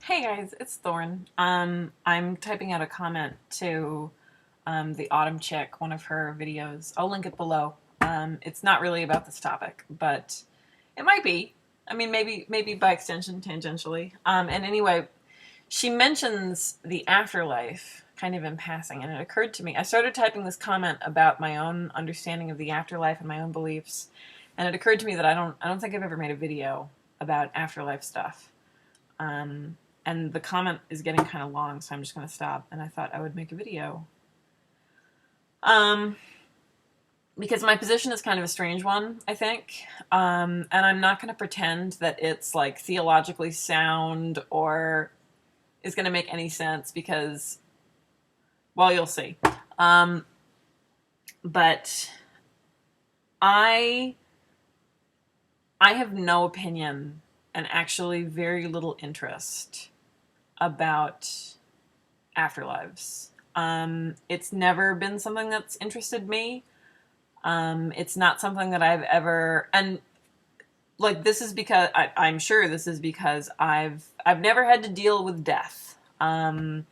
Hey guys, it's Thorn. I'm typing out a comment to the Autumn Chick, one of her videos. I'll link it below. It's not really about this topic, but it might be. I mean, maybe by extension, tangentially. And anyway, she mentions the afterlife kind of in passing, and it occurred to me. I started typing this comment about my own understanding of the afterlife and my own beliefs, and it occurred to me that I don't think I've ever made a video about afterlife stuff. Um, and the comment is getting kind of long, so I'm just going to stop. And I thought I would make a video. Because my position is kind of a strange one, I think. And I'm not going to pretend that it's like theologically sound or is going to make any sense because, well, you'll see. But I have no opinion and actually very little interest about afterlives. It's never been something that's interested me. It's not something that I've ever, and like this is because I'm sure this is because I've never had to deal with death. I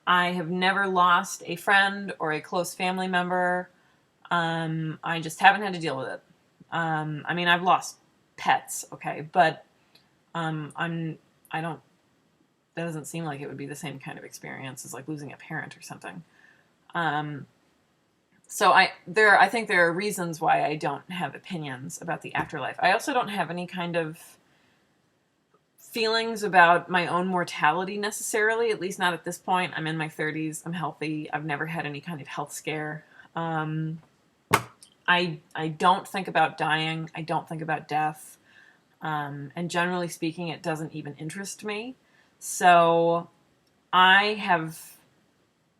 have never lost a friend or a close family member. I just haven't had to deal with it. I mean, I've lost pets, okay, but I don't. That doesn't seem like it would be the same kind of experience as like losing a parent or something. So I think there are reasons why I don't have opinions about the afterlife. I also don't have any kind of feelings about my own mortality necessarily, at least not at this point. I'm in my 30s. I'm healthy. I've never had any kind of health scare. I don't think about dying. I don't think about death. And generally speaking, it doesn't even interest me. So I have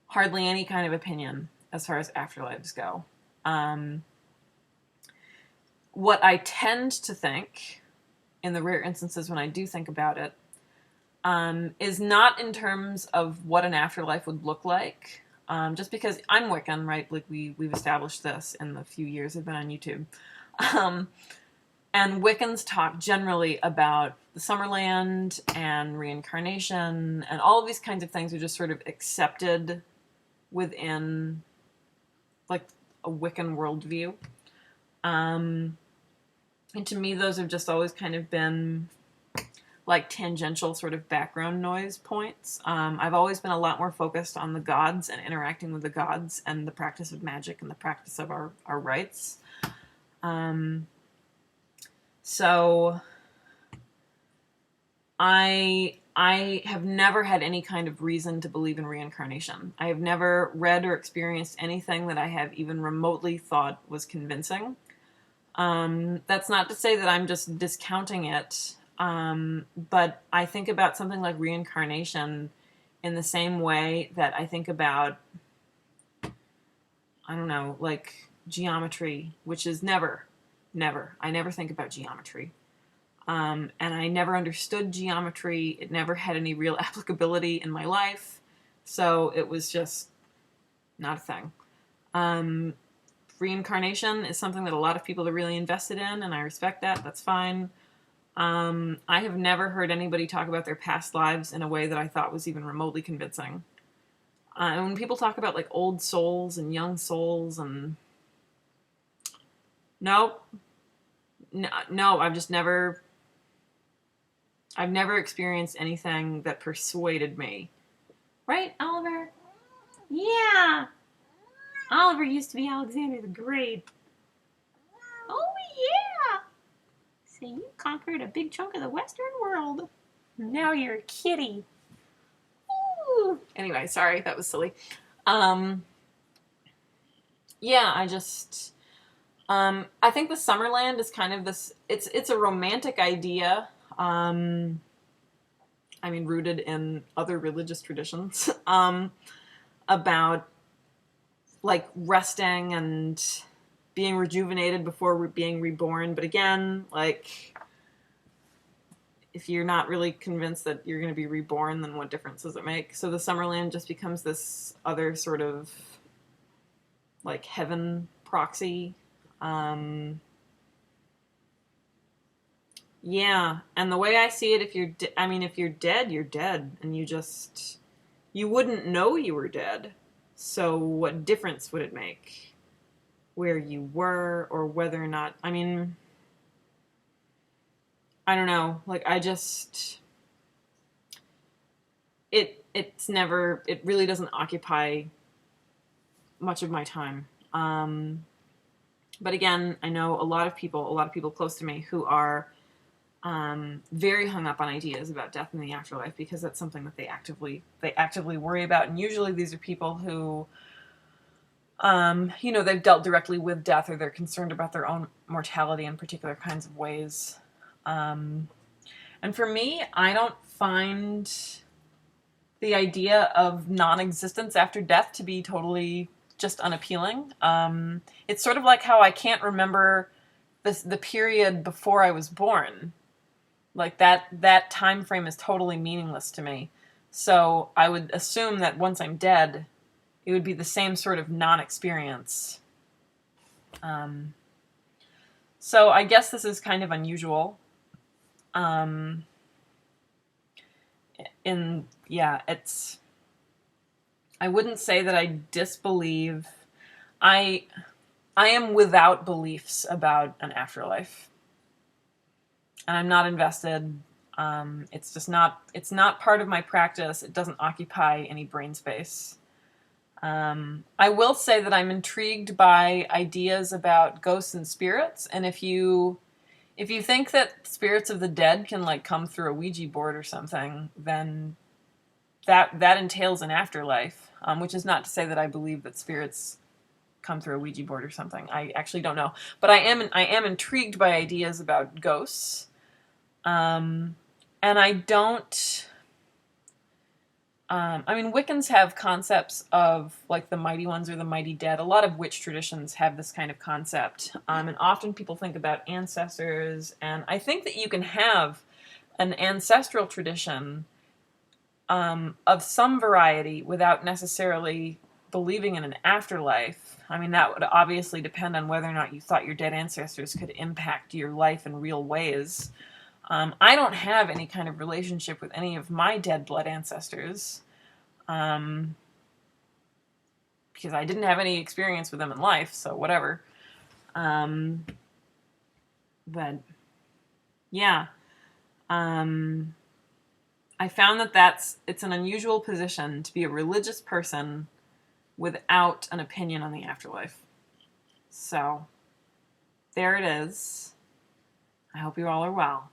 hardly any kind of opinion as far as afterlives go. What I tend to think, in the rare instances when I do think about it, is not in terms of what an afterlife would look like. Just because I'm Wiccan, right? Like we've established this in the few years I've been on YouTube. And Wiccans talk generally about the Summerland and reincarnation, and all of these kinds of things are just sort of accepted within like a Wiccan worldview. And to me, those have just always kind of been like tangential sort of background noise points. I've always been a lot more focused on the gods and interacting with the gods and the practice of magic and the practice of our rites. So I have never had any kind of reason to believe in reincarnation. I have never read or experienced anything that I have even remotely thought was convincing. That's not to say that I'm just discounting it, but I think about something like reincarnation in the same way that I think about, I don't know, like geometry, which is never. I never think about geometry. And I never understood geometry. It never had any real applicability in my life. So it was just not a thing. Reincarnation is something that a lot of people are really invested in, and I respect that. That's fine. I have never heard anybody talk about their past lives in a way that I thought was even remotely convincing. And when people talk about like old souls and young souls and nope. No, I've never experienced anything that persuaded me. Right, Oliver? Yeah. Oliver used to be Alexander the Great. Oh, yeah. So you conquered a big chunk of the Western world. Now you're a kitty. Ooh. Anyway, sorry, that was silly. Yeah, I think the Summerland is kind of this, it's a romantic idea. I mean, rooted in other religious traditions, about like resting and being rejuvenated before being reborn. But again, like if you're not really convinced that you're going to be reborn, then what difference does it make? So the Summerland just becomes this other sort of like heaven proxy. Yeah, and the way I see it, I mean, if you're dead, you're dead, and you wouldn't know you were dead. So what difference would it make where you were or whether or not? I mean, I don't know. Like I just it really doesn't occupy much of my time. But again, I know a lot of people close to me who are very hung up on ideas about death and the afterlife because that's something that they actively worry about. And usually these are people who, they've dealt directly with death or they're concerned about their own mortality in particular kinds of ways. Um, and for me, I don't find the idea of non-existence after death to be totally just unappealing. It's sort of like how I can't remember the period before I was born. Like that time frame is totally meaningless to me. So I would assume that once I'm dead, it would be the same sort of non-experience. Um, so I guess this is kind of unusual. Um, it's. I wouldn't say that I disbelieve. I I am without beliefs about an afterlife, and I'm not invested. It's just not. It's not part of my practice. It doesn't occupy any brain space. I will say that I'm intrigued by ideas about ghosts and spirits, and if you think that spirits of the dead can like come through a Ouija board or something, then that entails an afterlife. Which is not to say that I believe that spirits come through a Ouija board or something. I actually don't know, but I am intrigued by ideas about ghosts, um, and I don't. I mean, Wiccans have concepts of like the mighty ones or the mighty dead. A lot of witch traditions have this kind of concept, and often people think about ancestors. And I think that you can have an ancestral tradition of some variety without necessarily believing in an afterlife. I mean, that would obviously depend on whether or not you thought your dead ancestors could impact your life in real ways. I don't have any kind of relationship with any of my dead blood ancestors um, because I didn't have any experience with them in life, so whatever. Um, but yeah, um, I found that it's an unusual position to be a religious person without an opinion on the afterlife. So there it is. I hope you all are well.